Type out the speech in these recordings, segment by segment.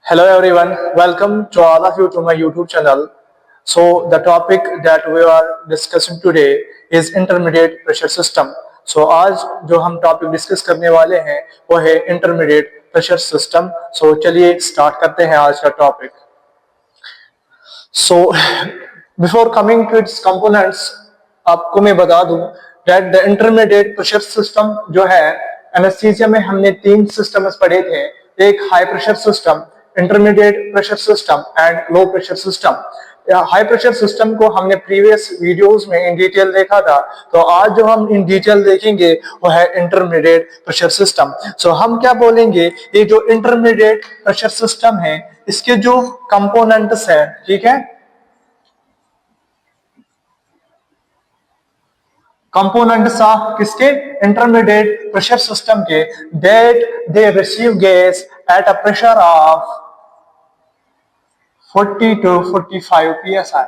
Hello everyone, welcome to all of you to my YouTube channel. So the topic that we are discussing today is intermediate pressure system. So आज जो हम topic discuss करने वाले हैं वो है intermediate pressure system. So चलिए start करते हैं आज का topic. So before coming to its components, आपको मैं बता दूं that the intermediate pressure system जो है एनेस्थीसिया में हमने तीन सिस्टम्स पढ़े थे. एक high pressure system, intermediate pressure system and low pressure system. High pressure system को हमने प्रीवियस वीडियोस में इन डिटेल देखा था. तो आज जो हम इन डिटेल देखेंगे वो है इंटरमीडिएट प्रेशर सिस्टम. सो हम क्या बोलेंगे, ये जो इंटरमीडिएट प्रेशर सिस्टम है इसके जो कंपोनेंट्स हैं, ठीक है, कंपोनेंट्स ऑफ किसके, इंटरमीडिएट प्रेशर सिस्टम के, that they receive gas at a pressure of 40 to 45 psi.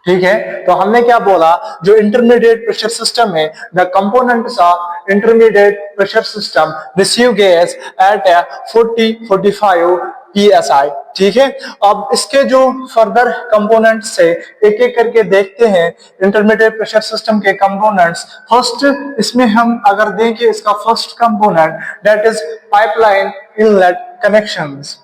ठीक है, तो हमने क्या बोला, जो इंटरमीडिएट प्रेशर सिस्टम है, the components of intermediate pressure system receive gas at 40-45 psi. ठीक है, अब इसके जो फर्दर कंपोनेंट्स से एक एक करके देखते हैं इंटरमीडिएट प्रेशर सिस्टम के कंपोनेंट्स. फर्स्ट इसमें हम अगर देखें, इसका first component that is pipeline inlet connections.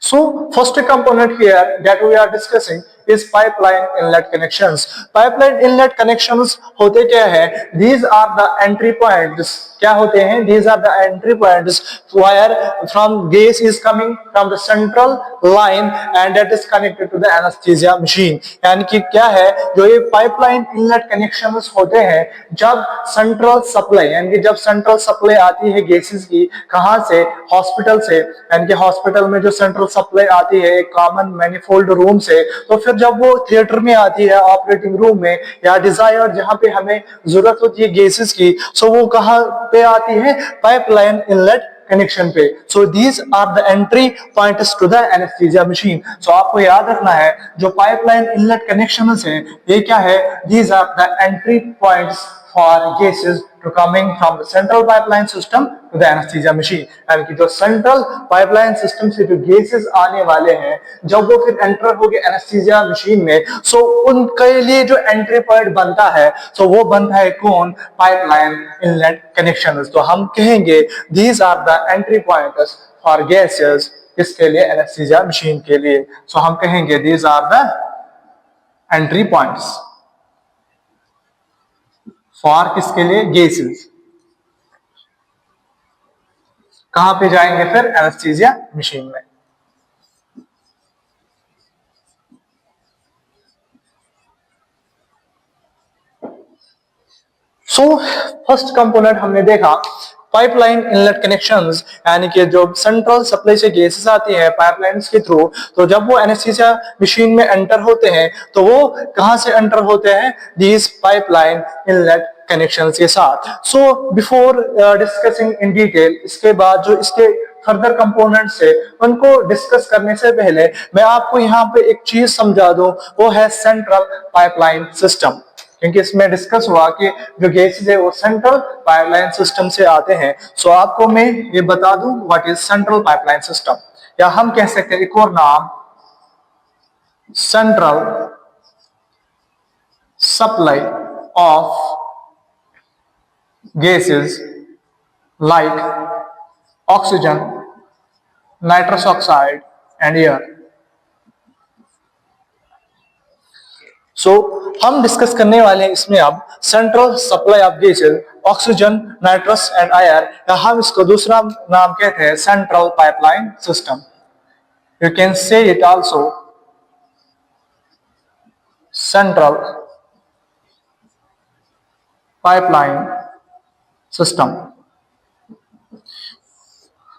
So first component here that we are discussing is pipeline inlet connections. Pipeline inlet connections होते क्या है? These are the entry points. क्या होते हैं? These are the entry points where from gas is coming from the central line and that is connected to the anesthesia machine. यानी कि क्या है, जो ये pipeline inlet connections होते हैं जब central supply, यानी कि जब central supply आती है गैसेस की, कहां से, हॉस्पिटल से, यानी कि हॉस्पिटल में जो सेंट्रल सप्लाई आती है एक कॉमन मैनिफोल्ड रूम से, तो फिर जब वो थिएटर में आती है, ऑपरेटिंग रूम में या डिजायर जहां पे हमें जरूरत होती है गैसेस की, सो वो कहां पे आती है, पाइपलाइन इनलेट कनेक्शन पे. So these are the entry points to the anaesthesia machine. So आपको याद रखना है जो पाइपलाइन इनलेट कनेक्शंस हैं ये क्या है, these are the entry points for gases to coming from the central pipeline system to the anesthesia machine. यानी कि जो central pipeline system से जो gases आने वाले हैं जब वो फिर enter होंगे anesthesia machine में, so उनके लिए जो entry point बनता है, so वो बनता है कौन, pipeline inlet connections. तो हम कहेंगे these are the entry points for gases, किसके लिए, anesthesia machine के लिए. so हम कहेंगे these are the entry points for किसके लिए, गैसेस. कहां पे जाएंगे फिर, एनेस्थीसिया मशीन में. सो फर्स्ट कंपोनेंट हमने देखा पाइपलाइन इनलेट कनेक्शंस, यानी कि जो सेंट्रल सप्लाई से गैसेस आती है पाइपलाइंस के थ्रू, तो जब वो एनेस्थीसिया मशीन में एंटर होते हैं तो वो कहां से एंटर होते हैं, दीज पाइपलाइन इनलेट कनेक्शंस के साथ. So before discussing in detail, इसके बाद जो इसके फर्दर कंपोनेंट्स है उनको डिस्कस करने से पहले मैं आपको यहाँ पे एक चीज समझा दूं, वो है सेंट्रल पाइपलाइन सिस्टम. क्योंकि इसमें डिस्कस हुआ कि जो गैसेस है वो सेंट्रल पाइपलाइन सिस्टम से आते हैं. सो आपको मैं ये बता दूं what is central pipeline system, या हम कह सकते हैं एक और नाम, central supply of gases like oxygen, nitrous oxide and air. So हम डिस्कस करने वाले हैं इसमें अब central supply of gases, oxygen, nitrous and air, या हम इसको दूसरा नाम कहते हैं central pipeline system. You can say it also central pipeline system.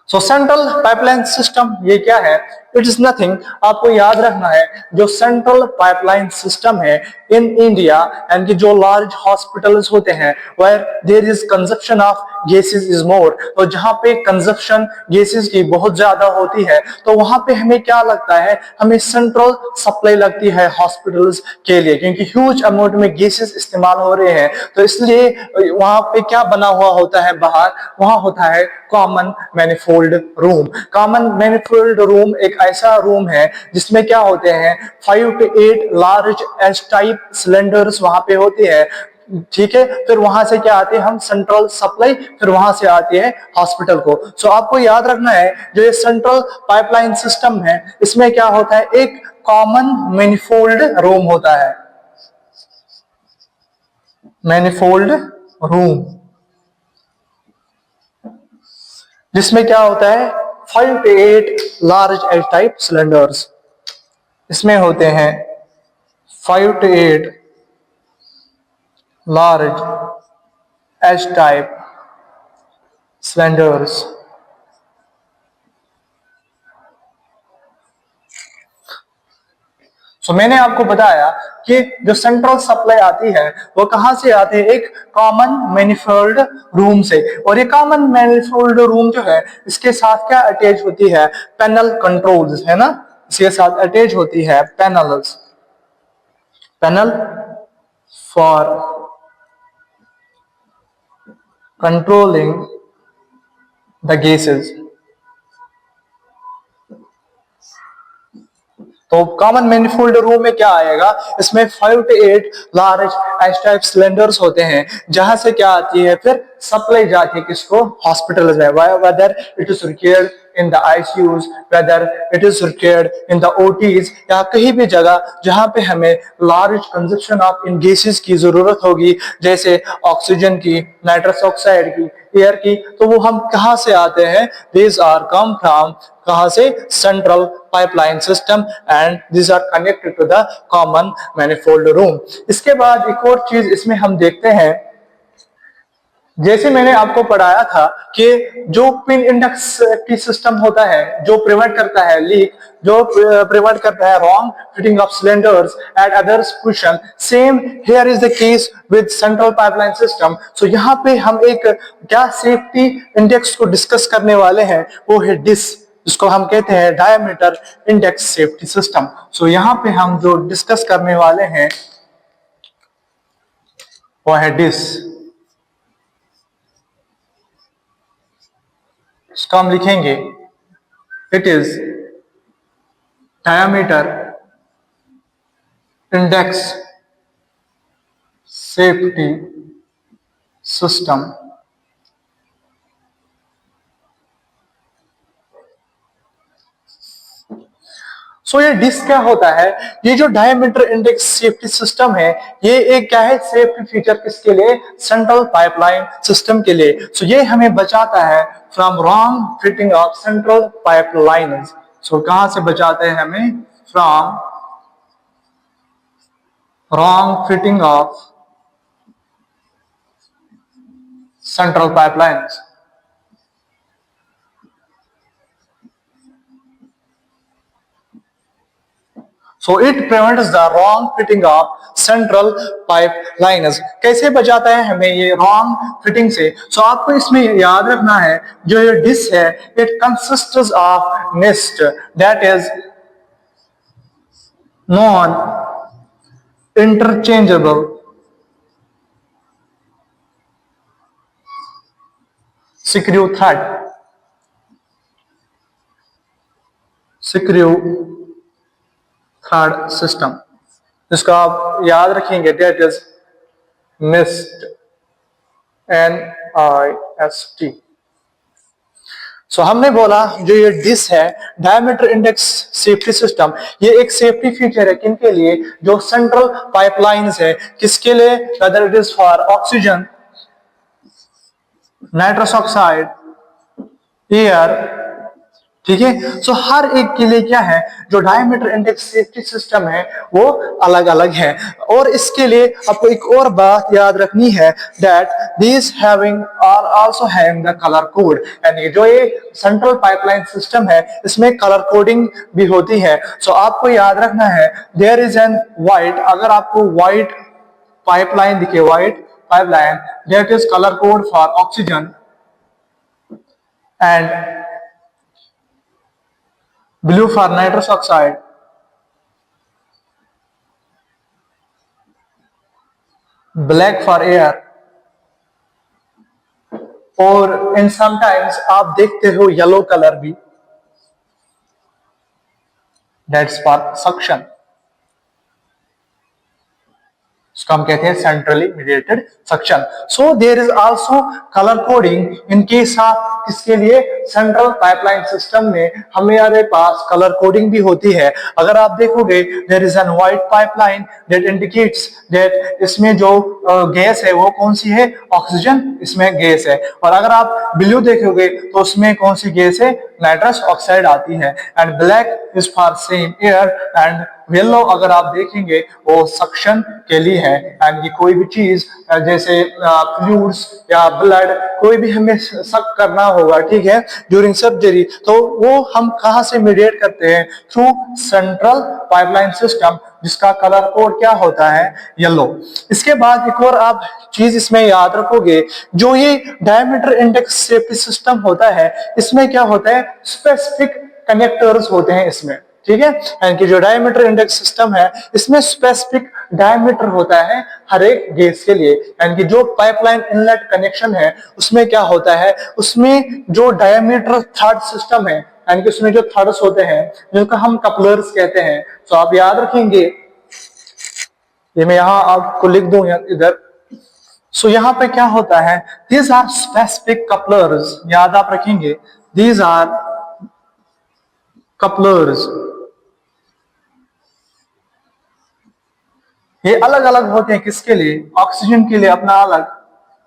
So central pipeline system ये क्या है, इट इज नथिंग, आपको याद रखना है जो सेंट्रल पाइपलाइन सिस्टम है इन इंडिया एंड की जो लार्ज हॉस्पिटल्स होते हैं where there is consumption of gases is more, तो जहां पे कंजप्शन गैसेस की बहुत ज्यादा होती है तो वहां पे हमें क्या लगता है, हमें सेंट्रल सप्लाई लगती है हॉस्पिटल्स के लिए, क्योंकि ह्यूज अमाउंट में गैसेस इस्तेमाल हो रहे हैं। तो इसलिए वहां पे क्या बना हुआ होता है बाहर, वहां होता है common manifold room. Common manifold room एक ऐसा रूम है जिसमें क्या होते हैं 5 to 8 large S type cylinders वहां पे होते हैं, ठीक है। फिर वहां से क्या आते हैं हम सेंट्रल सप्लाई, फिर वहां से आती है हॉस्पिटल को। सो आपको याद रखना है जो ये सेंट्रल पाइपलाइन सिस्टम है इसमें क्या होता है, एक कॉमन मैनिफोल्ड रूम होता है, मैनिफोल्ड रूम, जिसमें क्या होता है 5 to 8 large L type cylinders, इसमें होते हैं 5 to 8 large H type cylinders. तो मैंने आपको बताया कि जो सेंट्रल सप्लाई आती है वो कहां से आती है, एक कॉमन मैनिफोल्ड रूम से। और ये कॉमन मैनिफोल्ड रूम जो है इसके साथ क्या अटैच होती है, पैनल कंट्रोल्स, है ना, इसके साथ अटैच होती है panels, panel for controlling the gases. तो कॉमन मैनिफोल्ड रूम में क्या आएगा, इसमें 5 to 8 large H type cylinders होते हैं, जहां से क्या आती है फिर सप्लाई जाती है किसको, हॉस्पिटल में, whether it is required in the ICUs, whether it is required in the OTs, या कहीं भी जगह जहां पे हमें large consumption of in gases की जरूरत होगी, जैसे ऑक्सीजन की, नाइट्रस ऑक्साइड की, एयर की, तो वो हम कहां से आते हैं, दीज आर कम फ्रॉम, कहां से, central pipeline system, and this are connected to the common manifold room. इसके बाद एक और चीज इसमें हम देखते हैं, जैसे मैंने आपको पढ़ाया था कि जो पिन इंडेक्स सेफ्टी सिस्टम होता है जो प्रिवेंट करता है लीक, जो प्रिवेंट करता है wrong fitting of cylinders and others question, same here is the case with central pipeline system. So यहाँ पे हम एक क्या सेफ्टी इंडेक्स को डिस्कस करने वाले हैं, वो है डिस, जिसको हम कहते हैं diameter index safety system. So यहाँ पे हम जो डिस्कस करने वाले हैं वो है डिस, इसको हम लिखेंगे it is diameter index safety system. So ये डिस क्या होता है, ये जो डायमीटर इंडेक्स सेफ्टी सिस्टम है ये एक क्या है, सेफ्टी फीचर किसके लिए, सेंट्रल पाइपलाइन सिस्टम के लिए। सो ये हमें बचाता है from wrong fitting of central pipeline. So कहां से बचाते हैं हमें, from wrong fitting of central pipelines. So it prevents the wrong fitting of central pipelines। कैसे बचाता है हमें ये wrong fitting से? So आपको इसमें याद रखना है जो ये डिश है it consists of nest that is non interchangeable screw thread, screw third system, जिसको आप याद रखेंगे डेट इज मिस्ट, NIST। सो हमने बोला जो ये डिस है डायमीटर इंडेक्स सेफ्टी सिस्टम, ये एक सेफ्टी फीचर है किनके लिए, जो सेंट्रल पाइपलाइंस है, किसके लिए, whether it is for oxygen, nitrous oxide, air, ठीक है। सो हर एक के लिए क्या है, जो डायमीटर इंडेक्स सेफ्टी सिस्टम है वो अलग अलग है। और इसके लिए आपको एक और बात याद रखनी है, that this having are also having the colour code, यानी जो ये सेंट्रल पाइपलाइन सिस्टम है इसमें कलर कोडिंग भी होती है। सो आपको याद रखना है, देयर इज एन व्हाइट, अगर आपको व्हाइट पाइपलाइन दिखे, white pipeline, that is colour code for oxygen and blue for nitrous oxide, black for air, और इन समटाइम्स आप देखते हो येलो कलर भी, दैट्स फॉर सक्शन। इसको हम कहते हैं centrally mediated suction. So there is also colour coding in case of किसके लिए, सेंट्रल पाइपलाइन सिस्टम में हमारे पास कलर कोडिंग भी होती है। अगर आप देखोगे there is an white pipeline that indicates that इसमें जो गैस है वो कौन सी है, ऑक्सीजन इसमें गैस है। और अगर आप ब्लू देखोगे तो उसमें कौन सी गैस है, नाइट्रस ऑक्साइड आती है। And black is for same air, and yellow अगर आप देखेंगे वो सक्शन के लिए है। एंड ये कोई भी चीज जैसे फ्लूइड्स या ब्लड कोई भी हमें सक करना होगा, ठीक है, ड्यूरिंग सर्जरी, तो वो हम कहां से मीडिएट करते हैं, थ्रू सेंट्रल पाइपलाइन सिस्टम, जिसका कलर कोड क्या होता है, येलो। इसके बाद एक और आप चीज इसमें याद रखोगे, जो ये डायमीटर इंडेक्स सेफ्टी सिस्टम होता है इसमें क्या होता है, स्पेसिफिक कनेक्टर्स होते हैं इसमें, ठीक है। यानी कि जो डायमीटर इंडेक्स सिस्टम है इसमें स्पेसिफिक डायमीटर होता है हर एक गैस के लिए। यानी कि जो पाइपलाइन इनलेट कनेक्शन है उसमें क्या होता है, उसमें जो डायमीटर थर्ड सिस्टम है, यानी कि उसमें जो थर्ड्स होते हैं जिनको हम कपलर्स कहते हैं। तो आप याद रखेंगे, ये मैं यहां आपको लिख दूं इधर। सो यहां पे क्या होता है, दीज आर स्पेसिफिक कपलर्स, याद आप रखेंगे, दीज आर कपलर्स। ये अलग अलग होते हैं किसके लिए, ऑक्सीजन के लिए अपना अलग,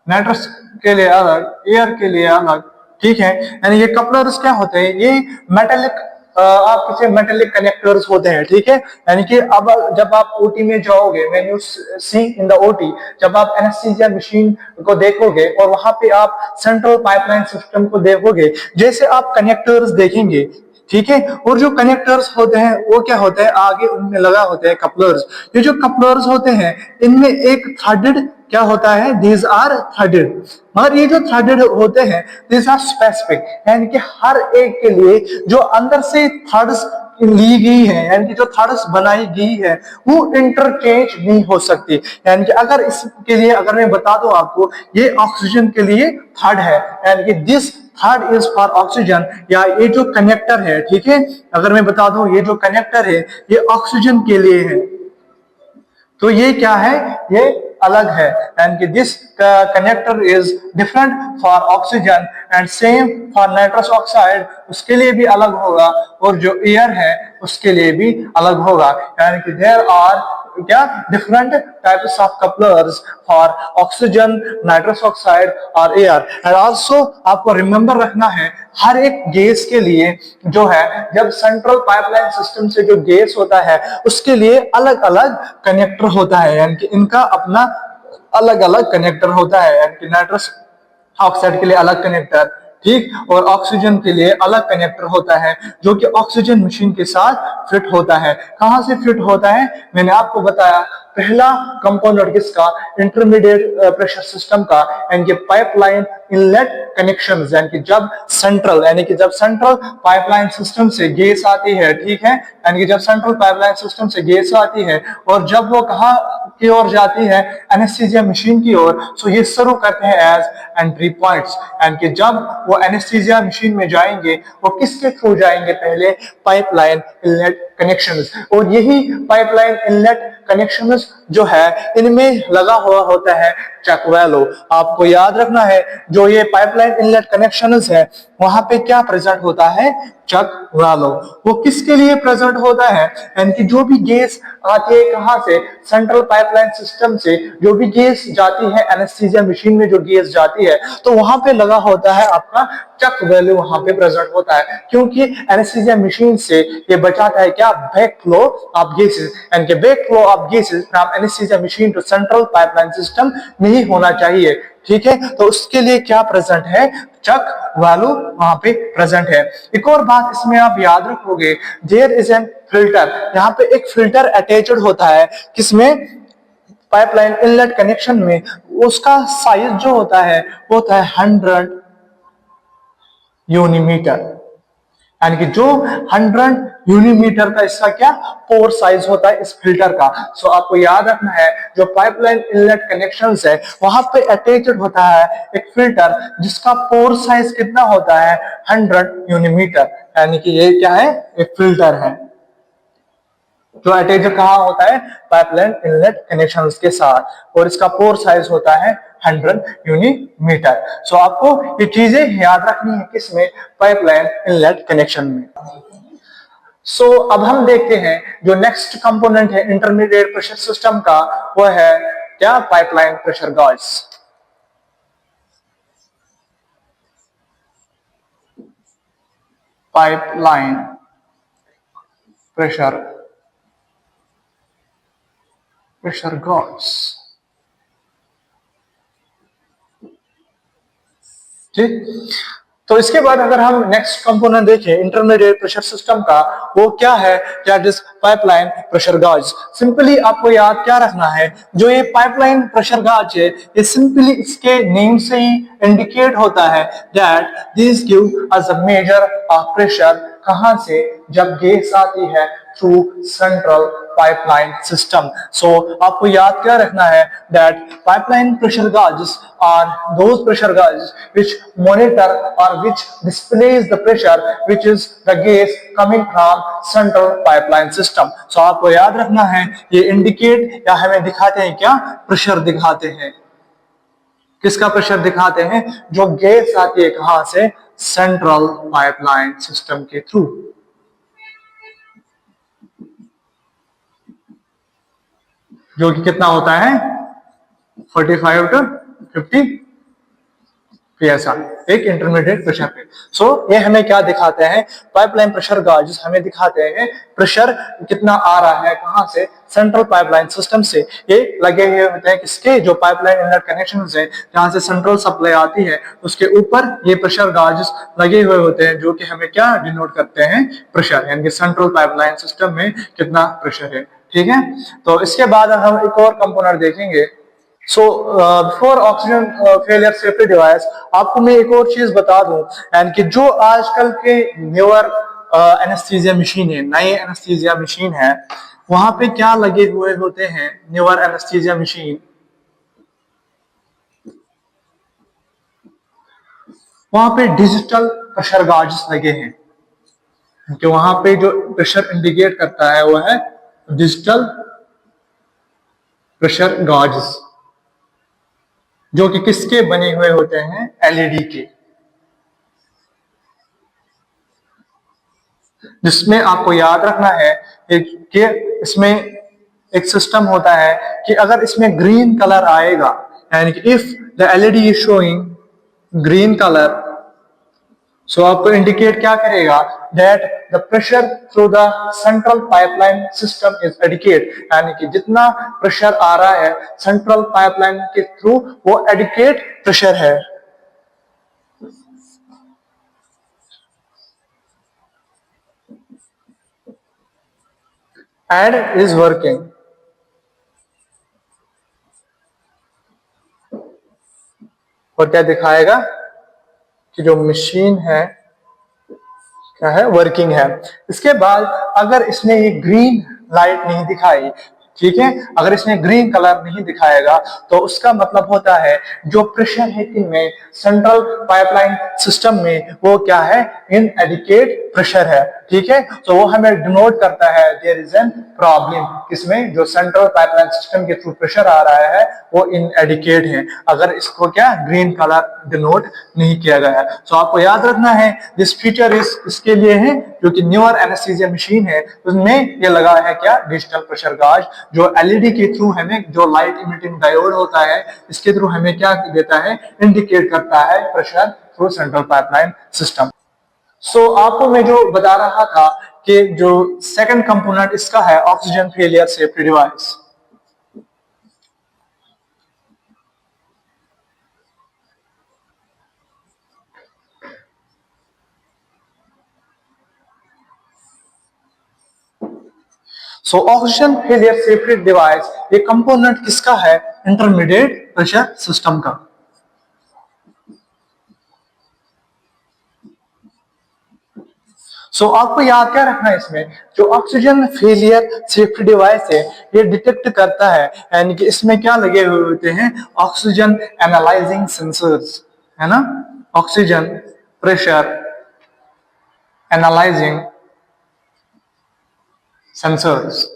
नाइट्रस के लिए अलग, एयर के लिए अलग, ठीक है। यानी ये कपलर्स क्या होते हैं, ये मेटेलिक आप किसी मेटेलिक कनेक्टर्स होते हैं, ठीक है। यानी कि अब जब आप ओटी में जाओगे, when you see in the OT, जब आप एनेस्थीसिया मशीन को देखोगे और वहां पे आप सेंट्रल पाइपलाइन सिस्टम को देखोगे, जैसे आप कनेक्टर्स देखेंगे, ठीक है, और जो कनेक्टर्स होते हैं वो क्या होते हैं, आगे उनमें लगा होते हैं कपलर्स। ये जो कपलर्स होते हैं इनमें एक थ्रेडेड क्या होता है, दीज आर थ्रेडेड, मगर ये जो थ्रेडेड होते हैं दीज आर स्पेसिफिक, यानी कि हर एक के लिए जो अंदर से थ्रेड्स ली गई है, यानी कि जो थ्रेड्स बनाई गई है वो इंटरचेंज नहीं हो सकती। यानी कि अगर इसके लिए अगर मैं बता दूं आपको, ये ऑक्सीजन के लिए थ्रेड है, यानी कि this third is for oxygen, या ये जो कनेक्टर है, ठीक है, अगर मैं बता दूं ये जो कनेक्टर है ये ऑक्सीजन के लिए है, तो ये क्या है, ये अलग है। एंड कि this connector is different for oxygen and same for nitrous oxide, उसके लिए भी अलग होगा, और जो एयर है उसके लिए भी अलग होगा। यानी कि देयर आर क्या different types of couplers for oxygen, nitrous oxide और एयर। एंड आल्सो आपको रिमेंबर रखना है, हर एक गैस के लिए जो है, जब सेंट्रल पाइपलाइन सिस्टम से जो गैस होता है उसके लिए अलग अलग कनेक्टर होता है, यानी कि इनका अपना अलग अलग कनेक्टर होता है। यानी कि नाइट्रस ऑक्साइड के लिए अलग कनेक्टर, ठीक, और ऑक्सीजन के लिए अलग कनेक्टर होता है जो कि ऑक्सीजन मशीन के साथ फिट होता है। कहां से फिट होता है, मैंने आपको बताया, पहला कंपोनेंट किसका, इंटरमीडिएट प्रेशर सिस्टम का, यानी कि पाइपलाइन इनलेट कनेक्शन, यानी कि जब सेंट्रल पाइपलाइन सिस्टम से गैस आती है, ठीक है, यानी कि जब सेंट्रल पाइपलाइन सिस्टम से गैस आती है और जब वो कहां की ओर जाती है, एनेस्थीसिया मशीन की ओर, सो ये शुरू करते हैं एज एंट्री पॉइंट्स। यानी कि जब वो एनेस्थीसिया मशीन में जाएंगे वो किसके थ्रू जाएंगे, पहले पाइपलाइन इनलेट कनेक्शंस, और यही पाइपलाइन इनलेट कनेक्शंस जो है इनमें लगा हुआ होता है चक वाल्व। आपको याद रखना है, जो ये पाइपलाइन इनलेट कनेक्शंस है वहां पे क्या प्रेजेंट होता है, चक वाल्व। वो किसके लिए प्रेजेंट होता है, यानी कि जो भी गैस आती है कहां से, सेंट्रल पाइपलाइन सिस्टम से जो भी गैस जाती है एनेस्थीसिया मशीन में, जो गैस जाती है तो वहां पे लगा होता है आपका चक वैल्यू वहां पे प्रेजेंट होता है, क्योंकि एनेस्थीसिया मशीन से ये बचाता है क्या, बैक फ्लो ऑफ गैसेस, यानी कि back flow of gases from anaesthesia machine to central pipeline system नहीं होना चाहिए। ठीक है, तो उसके लिए क्या प्रेजेंट है, चक वैल्यू वहां पे प्रेजेंट है। एक और बात इसमें आप याद रखोगे, देयर इज एन फिल्टर, यहाँ पे एक फिल्टर अटैच्ड होता है, किसमें, पाइपलाइन इनलेट कनेक्शन में। उसका साइज जो होता है वो होता है 100 यूनिमीटर, यानी कि जो 100 यूनिमीटर का इसका क्या पोर साइज होता है इस फिल्टर का। सो आपको याद रखना है, जो पाइपलाइन इनलेट कनेक्शंस है वहां पे अटैच्ड होता है एक फिल्टर जिसका पोर साइज कितना होता है, 100 यूनिमीटर, यानी कि ये क्या है, एक फिल्टर है जो अटैच कहाँ होता है, पाइपलाइन इनलेट कनेक्शंस के साथ, और इसका पोर साइज होता है 100 यूनिमीटर। सो आपको ये चीजें याद रखनी है किसमें, पाइपलाइन इनलेट कनेक्शन में। सो अब हम देखते हैं जो नेक्स्ट कंपोनेंट है इंटरमीडिएट प्रेशर सिस्टम का, वो है क्या, pipeline pressure gauge. Pipeline pressure gauge, ठीक। तो इसके बाद अगर हम नेक्स्ट कंपोनेंट देखें इंटरमीडिएट प्रेशर सिस्टम का, वो क्या है, that is pipeline pressure gauge. Simply आपको याद क्या रखना है, जो ये पाइपलाइन प्रेशर गॉज है, ये सिंपली इसके नेम से ही इंडिकेट होता है that this give us a measure of pressure, कहां से, जब गैस आती है through central pipeline system. So आपको याद क्या रखना है, that pipeline pressure gauges are those pressure gauges which monitor or which displays the pressure which is the gas coming from central pipeline system। सो आपको याद रखना है, ये इंडिकेट या हमें दिखाते हैं क्या, प्रेशर दिखाते हैं, किसका प्रेशर दिखाते हैं, जो गैस आती है कहां से, सेंट्रल पाइपलाइन सिस्टम के थ्रू। जो कि कितना होता है, 45 to 50 psi, एक इंटरमीडिएट प्रेशर पे। सो ये हमें क्या दिखाते हैं, पाइपलाइन प्रेशर गॉज हमें दिखाते हैं प्रेशर कितना आ रहा है, कहां से, सेंट्रल पाइपलाइन सिस्टम से। ये लगे हुए होते हैं किसके, जो पाइपलाइन इनलेट कनेक्शन है जहां से सेंट्रल सप्लाई आती है, उसके ऊपर ये प्रेशर गॉज लगे हुए होते हैं, जो कि हमें क्या डिनोट करते हैं, प्रेशर, यानी कि सेंट्रल पाइपलाइन सिस्टम में कितना प्रेशर है। ठीक है, तो इसके बाद हम एक और कंपोनेंट देखेंगे। So before oxygen failure safety device, आपको मैं एक और चीज बता दूं, एंड कि जो आजकल के न्यूअर एनेस्थीसिया मशीन है, नए एनेस्थीसिया मशीन है, वहां पे क्या लगे हुए होते हैं, न्यूअर एनेस्थीसिया मशीन, वहां पे डिजिटल प्रेशर गॉज लगे हैं, कि वहां पे जो प्रेशर इंडिकेट करता है वो है डिजिटल प्रेशर गॉज, जो कि किसके बने हुए होते हैं, एलईडी के, जिसमें आपको याद रखना है कि इसमें एक सिस्टम होता है कि अगर इसमें ग्रीन कलर आएगा, यानी कि if the LED is showing green colour, so आपको इंडिकेट क्या करेगा, that the pressure through the central pipeline system is adequate, यानी कि जितना प्रेशर आ रहा है सेंट्रल पाइपलाइन के थ्रू वो एडिकेट प्रेशर है। एड इज वर्किंग, और क्या दिखाएगा कि जो मशीन है क्या है, वर्किंग है। इसके बाद अगर इसने ये ग्रीन लाइट नहीं दिखाई, ठीक है, अगर इसने ग्रीन कलर नहीं दिखाएगा, तो उसका मतलब होता है जो प्रेशर है इनमें सेंट्रल पाइपलाइन सिस्टम में वो क्या है, इनएडिक्वेट प्रेशर है। ठीक है, तो वो हमें डिनोट करता है देयर इज एन प्रॉब्लम, किसमें, जो सेंट्रल पाइपलाइन सिस्टम के थ्रू प्रेशर आ रहा है वो इनएडिक्वेट है, अगर इसको क्या ग्रीन कलर डिनोट नहीं किया गया है। तो आपको याद रखना है दिस फीचर इस इसके लिए है, जो कि न्यूअर एनेस्थीसिया मशीन है उसमें ये लगा है क्या, डिजिटल प्रेशर गॉज, जो एलईडी के थ्रू हमें जो लाइट इमिटिंग डायोड होता है इसके थ्रू हमें क्या देता है, इंडिकेट करता है pressure through central pipeline system. So आपको मैं जो बता रहा था कि जो सेकंड कंपोनेंट इसका है oxygen failure safety device. So oxygen failure safety device ये कंपोनेंट किसका है? इंटरमीडिएट प्रेशर सिस्टम का। सो आपको याद क्या रखना है इसमें, जो ऑक्सीजन फेलियर सेफ्टी डिवाइस है ये डिटेक्ट करता है, यानी कि इसमें क्या लगे हुए होते हैं? ऑक्सीजन एनालाइजिंग सेंसर्स, है ना, ऑक्सीजन प्रेशर एनालाइजिंग सेंसर्स,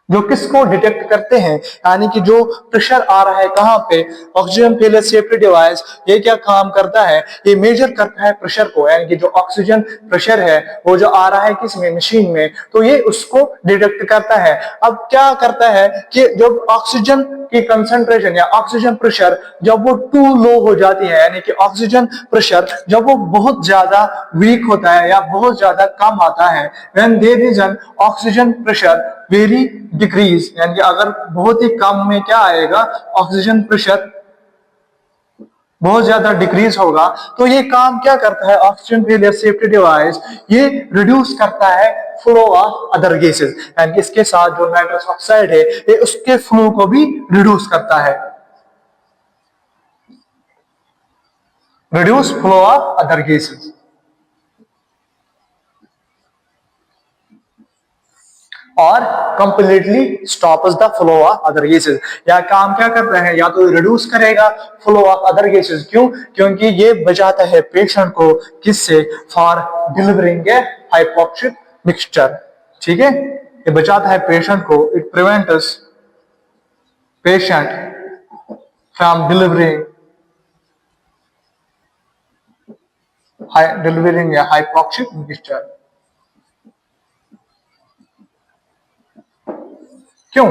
जो किसको डिटेक्ट करते हैं, यानी कि जो प्रेशर आ रहा है कहां पे, ऑक्सीजन फेलियर सेफ्टी डिवाइस ये क्या काम करता है? ये मेजर करता है प्रेशर को, यानी कि जो ऑक्सीजन प्रेशर है वो जो आ रहा है किसमें? मशीन में, तो ये उसको डिटेक्ट करता है। अब क्या करता है कि जब ऑक्सीजन की कंसंट्रेशन या ऑक्सीजन प्रेशर जब वो टू लो हो जाती है, यानी कि ऑक्सीजन प्रेशर जब वो बहुत ज्यादा वीक होता है या बहुत ज्यादा कम आता है, when there is an oxygen pressure very decrease, यानी कि अगर बहुत ही कम में क्या आएगा? ऑक्सीजन प्रेशर बहुत ज्यादा डिक्रीज होगा, तो ये काम क्या करता है ऑक्सीजन फेलियर सेफ्टी डिवाइस? ये रिड्यूस करता है फ्लो ऑफ अदर गैसेस, यानी कि इसके साथ जो नाइट्रस ऑक्साइड है ये उसके फ्लो को भी रिड्यूस करता है, reduce flow of other gases. और completely stops the flow of other gases, या काम क्या करता है? या तो रिड्यूस करेगा फ्लो ऑफ अदर गैसेस। क्यों? क्योंकि ये बचाता है पेशेंट को किससे? For delivering A hypoxic mixture. ठीक है, ये बचाता है पेशेंट को, it prevents patient from delivering A hypoxic mixture. क्यों?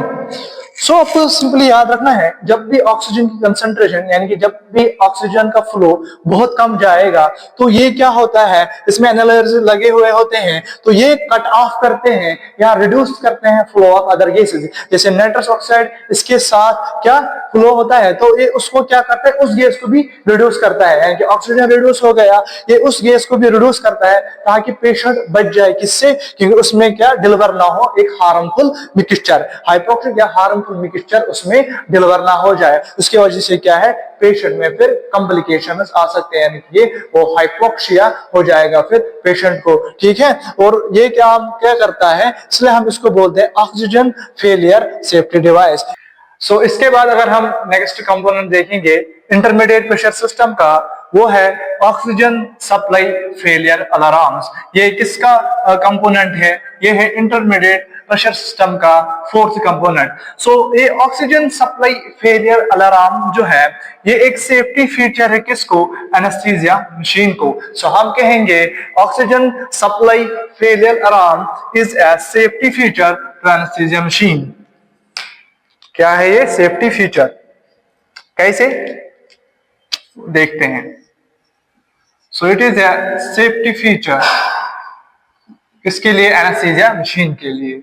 सो आपको सिंपली याद रखना है, जब भी ऑक्सीजन की कंसंट्रेशन यानी कि जब भी ऑक्सीजन का फ्लो बहुत कम जाएगा तो ये क्या होता है? इसमें एनालाइजर लगे हुए होते हैं, तो ये कट ऑफ करते हैं या रिड्यूस करते हैं फ्लो ऑफ अदर गैसेस। जैसे नाइट्रस ऑक्साइड इसके साथ क्या फ्लो होता है, तो ये उसको क्या करता है? उस गैस को भी रिड्यूस करता है, यानी कि ऑक्सीजन रिड्यूस हो गया, ये उस गैस को भी रिड्यूस करता है ताकि पेशेंट बच जाए। किससे? क्योंकि उसमें क्या डिलीवर ना हो एक हार्मफुल मिक्सचर, हाइपोक्सिक या हार्मफुल मिक्सचर उसमें डिलीवर ना हो जाए। उसकी वजह से क्या है? पेशेंट में फिर कॉम्प्लिकेशंस आ सकते हैं, यानी कि ये वो हाइपोक्सिया हो जाएगा फिर पेशेंट को। ठीक है, और ये क्या करता है, इसलिए हम इसको बोलते हैं ऑक्सीजन फेलियर सेफ्टी डिवाइस। सो इसके बाद अगर हम नेक्स्ट कंपोनेंट देखेंगे इंटरमीडिएट प्रेशर सिस्टम का, वो है ऑक्सीजन सप्लाई फेलियर अलार्म्स। ये किसका कंपोनेंट है? ये है इंटरमीडिएट प्रेशर सिस्टम का फोर्थ कंपोनेंट। सो ये ऑक्सीजन सप्लाई फेलियर अलार्म जो है ये एक सेफ्टी फीचर है किसको? एनेस्थीसिया मशीन को। सो हम कहेंगे oxygen supply failure alarm is a safety feature to anaesthesia machine. क्या है ये सेफ्टी फीचर? कैसे देखते हैं। So it is a safety feature किसके लिए? एनेस्थीसिया मशीन के लिए।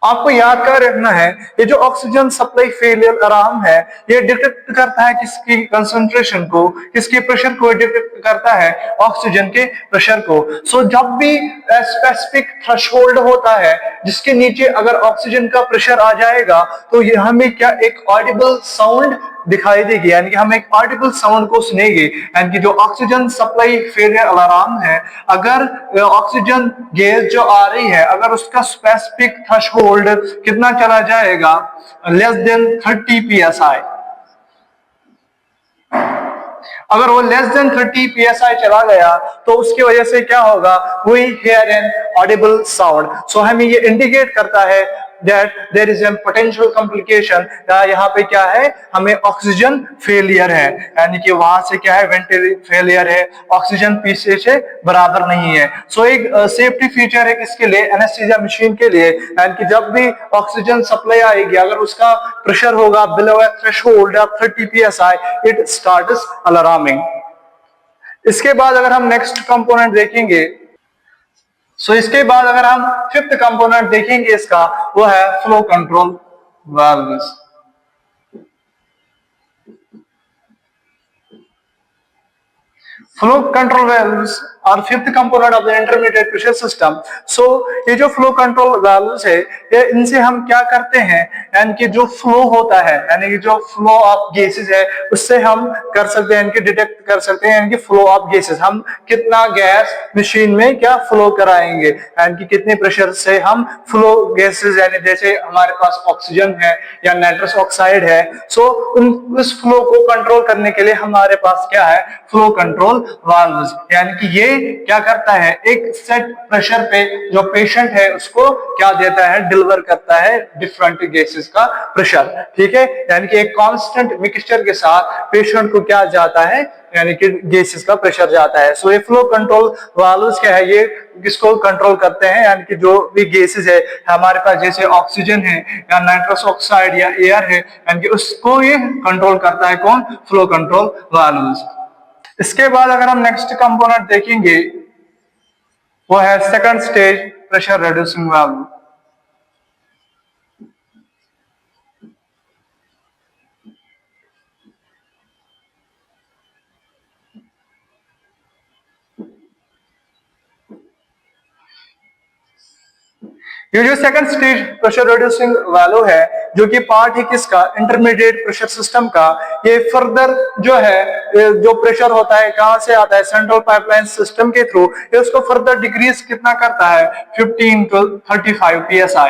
आपको याद कर रखना है, ये जो ऑक्सीजन सप्लाई फेलियर अलार्म है ये डिटेक्ट करता है किसकी कंसंट्रेशन को, किसके प्रेशर को डिटेक्ट करता है? ऑक्सीजन के प्रेशर को। सो जब भी स्पेसिफिक थ्रेशोल्ड होता है जिसके नीचे अगर ऑक्सीजन का प्रेशर आ जाएगा तो ये हमें क्या एक ऑडिबल साउंड दिखाई देगी, यानी कि हम एक ऑडिबल साउंड को सुनेंगे। यानी कि जो ऑक्सीजन सप्लाई फेलियर अलार्म है, अगर ऑक्सीजन गैस जो आ रही है अगर उसका स्पेसिफिक थ्रेशोल्ड कितना चला जाएगा? Less than 30 psi। अगर वो लेस देन 30 psi चला गया तो उसकी वजह से क्या होगा? We hear an audible sound. So हमें ये इंडिकेट करता है that there is an potential complication, यहाँ पे क्या है, हमें ऑक्सीजन फेलियर है, यानी कि वहां से क्या है, वेंटिलेशन फेलियर है, ऑक्सीजन पीछे से बराबर नहीं है। सो एक सेफ्टी फीचर है किसके लिए, एनेस्थीसिया मशीन के लिए, यानी कि जब भी ऑक्सीजन सप्लाई आएगी, अगर उसका प्रेशर होगा below A threshold of 30 psi, it starts alarming. इसके बाद अगर हम नेक्स्ट कंपोनेंट देखेंगे, इसके बाद अगर हम फिफ्थ कंपोनेंट देखेंगे इसका, वो है flow control valves. Flow control valves और fifth component of the intermediate pressure system. So ये जो फ्लो कंट्रोल वाल्व्स है, ये इनसे हम क्या करते हैं, यानी कि जो फ्लो होता है, यानी कि जो फ्लो ऑफ गैसेस है, उससे हम कर सकते हैं, इनके डिटेक्ट कर सकते हैं, यानी कि फ्लो ऑफ गैसेस, हम कितना गैस मशीन में क्या फ्लो कराएंगे, यानी कि कितने प्रेशर से हम फ्लो गैसेस, यानी जैसे हमारे पास ऑक्सीजन है या नाइट्रस ऑक्साइड है, सो उस फ्लो को कंट्रोल करने के लिए हमारे पास क्या है, फ्लो कंट्रोल वाल्व्स। यानी कि ये क्या करता है, एक सेट प्रेशर पे जो पेशेंट है उसको क्या देता है, डिलीवर करता है डिफरेंट गैसेस का प्रेशर, ठीक है, यानी कि एक कांस्टेंट मिक्सचर के साथ पेशेंट को क्या जाता है, यानी कि गैसेस का प्रेशर जाता है। सो ये फ्लो कंट्रोल वाल्व्स क्या है, ये किसको कंट्रोल करते हैं, यानी कि जो भी गैसेस है हमारे पास, जैसे ऑक्सीजन है या नाइट्रस ऑक्साइड या एयर है, यानी कि उसको ये कंट्रोल करता है, कौन, फ्लो कंट्रोल वाल्व्स। इसके बाद अगर हम नेक्स्ट कंपोनेंट देखेंगे, वो है second stage pressure reducing valve. ये जो second stage pressure reducing valve है, जो कि पार्ट है किसका, इंटरमीडिएट प्रेशर सिस्टम का, ये फर्दर जो है, जो प्रेशर होता है कहां से आता है, सेंट्रल पाइपलाइन सिस्टम के थ्रू, ये उसको फर्दर डिक्रीज कितना करता है, 15 to 35 psi।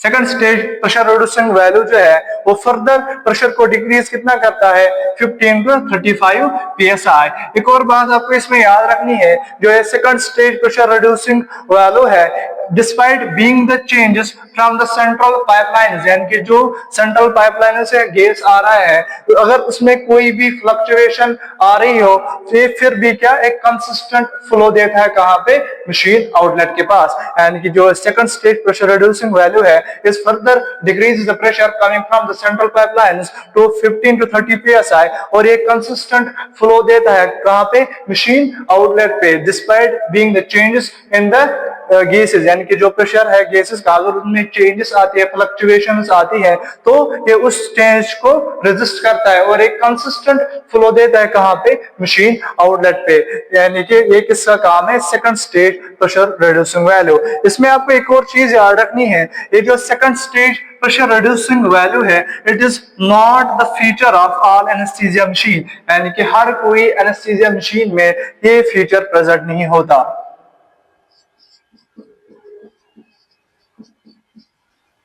Second stage pressure reducing value जो है, वो फर्दर प्रेशर को डिक्रीज कितना करता है, 15 to 35 psi। एक और बात आपको इसमें याद रखनी है, जो है second stage pressure reducing value है, despite being the changes from the central pipeline, यानी कि जो सेंट्रल पाइपलाइन से गैस आ रहा है, तो अगर उसमें कोई भी फ्लक्चुएशन आ रही हो, तो ये फिर भी क्या एक कंसिस्टेंट फ्लो देता है, कहां पे, मशीन आउटलेट के पास, यानी कि जो second stage pressure reducing value है, is further decreases the pressure coming from the central pipelines to 15 to 30 psi, और ये consistent flow देता है कहां पे, मशीन आउटलेट पे, despite being the changes in the gases, यानी कि जो प्रेशर है गैसेस का, अगर उनमें चेंजेस आती है, फ्लक्चुएशंस आती है, तो ये उस चेंज को रेजिस्ट करता है और एक कंसिस्टेंट फ्लो देता है कहां पे, मशीन आउटलेट पे, यानी कि ये किसका काम है, second stage pressure reducing value. इसमें आपको एक और चीज याद रखनी है, ये जो second stage pressure reducing value है, it is not the feature of all anaesthesia machine, यानी कि हर कोई एनेस्थीसिया मशीन में ये फीचर प्रेजेंट नहीं होता।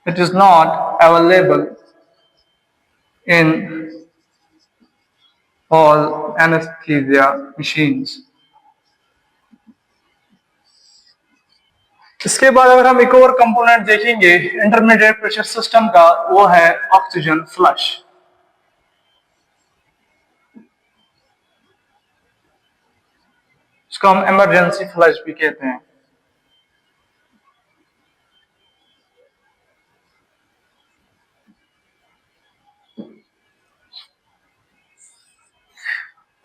It is not available in all anesthesia machines. इसके बाद अगर हम एक और कंपोनेंट देखेंगे इंटरमीडिएट प्रेशर सिस्टम का, वो है ऑक्सीजन फ्लश। इसको हम इमरजेंसी फ्लश भी कहते हैं।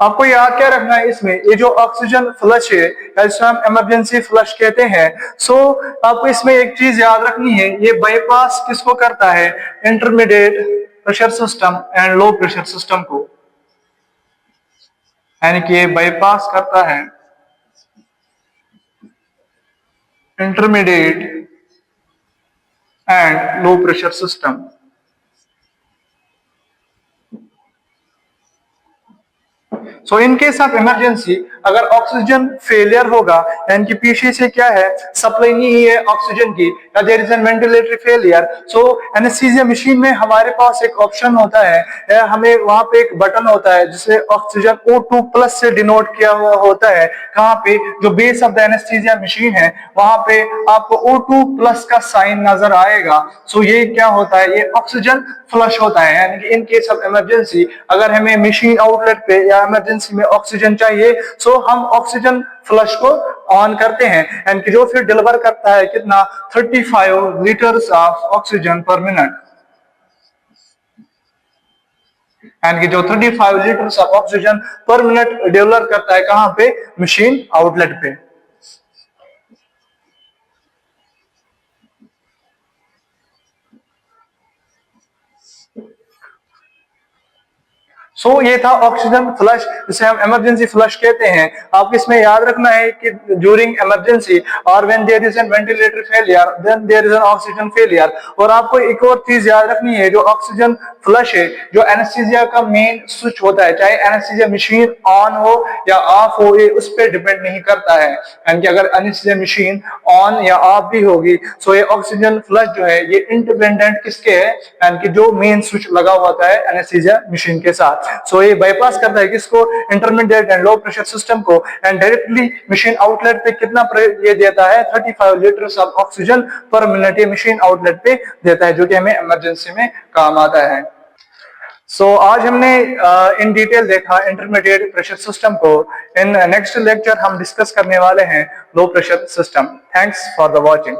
आपको याद क्या रखना है इसमें, ये जो ऑक्सीजन फ्लश है, जिसे हम इमरजेंसी फ्लश कहते हैं, सो आपको इसमें एक चीज याद रखनी है, ये बाईपास किसको करता है, intermediate pressure system and low pressure system को, यानी कि ये बाईपास करता है intermediate and low pressure system. So in case of emergency, अगर ऑक्सीजन फेलियर होगा यानी कि पीछे से क्या है सप्लाई नहीं है ऑक्सीजन की, या there is an ventilatory failure, so anaesthesia machine में हमारे पास एक ऑप्शन होता है, या हमें वहां पे एक बटन होता है जिसे ऑक्सीजन O2 प्लस से डिनोट किया हुआ होता है। कहां पे, जो base of the anaesthesia machine है वहां पे आपको O2 प्लस का साइन नजर आएगा। सो ये क्या होता है, ये ऑक्सीजन फ्लश होता है, यानी कि इन केस ऑफ इमरजेंसी अगर हमें मशीन आउटलेट पे या इमरजेंसी में ऑक्सीजन चाहिए, सो हम ऑक्सीजन फ्लश को ऑन करते हैं, एंड जो फिर डिलीवर करता है कितना 35 लीटर्स ऑफ ऑक्सीजन पर मिनट, एंड कि जो 35 लीटर्स ऑफ ऑक्सीजन पर मिनट डिलीवर करता है कहां पे, मशीन आउटलेट पे। सो ये था ऑक्सीजन फ्लश, जिसे हम इमरजेंसी फ्लश कहते हैं। आपको इसमें याद रखना है कि ड्यूरिंग इमरजेंसी और when there is an ventilator failure then there is an oxygen failure. और आपको एक और चीज याद रखनी है, जो ऑक्सीजन फ्लश है, जो एनेस्थीसिया का मेन स्विच होता है, चाहे एनेस्थीसिया मशीन ऑन हो या ऑफ हो, ये उस पर डिपेंड नहीं करता है। यानी कि अगर एनेस्थीसिया मशीन ऑन या ऑफ भी होगी, सो ये ऑक्सीजन फ्लश जो है ये इंडिपेंडेंट किसके है, यानी कि जो मेन स्विच लगा होता है एनेस्थीसिया मशीन के साथ। सो ये बाईपास करता है किसको, intermediate and low pressure system को, एंड डायरेक्टली मशीन आउटलेट पे कितना ये देता है 35 लीटर्स ऑफ ऑक्सीजन पर मिनट, ये मशीन आउटलेट पे देता है, जो कि हमें इमरजेंसी में काम आता है। सो आज हमने इन डिटेल देखा इंटरमीडिएट प्रेशर सिस्टम को। इन नेक्स्ट लेक्चर हम डिस्कस करने वाले हैं low pressure system. Thanks for the watching.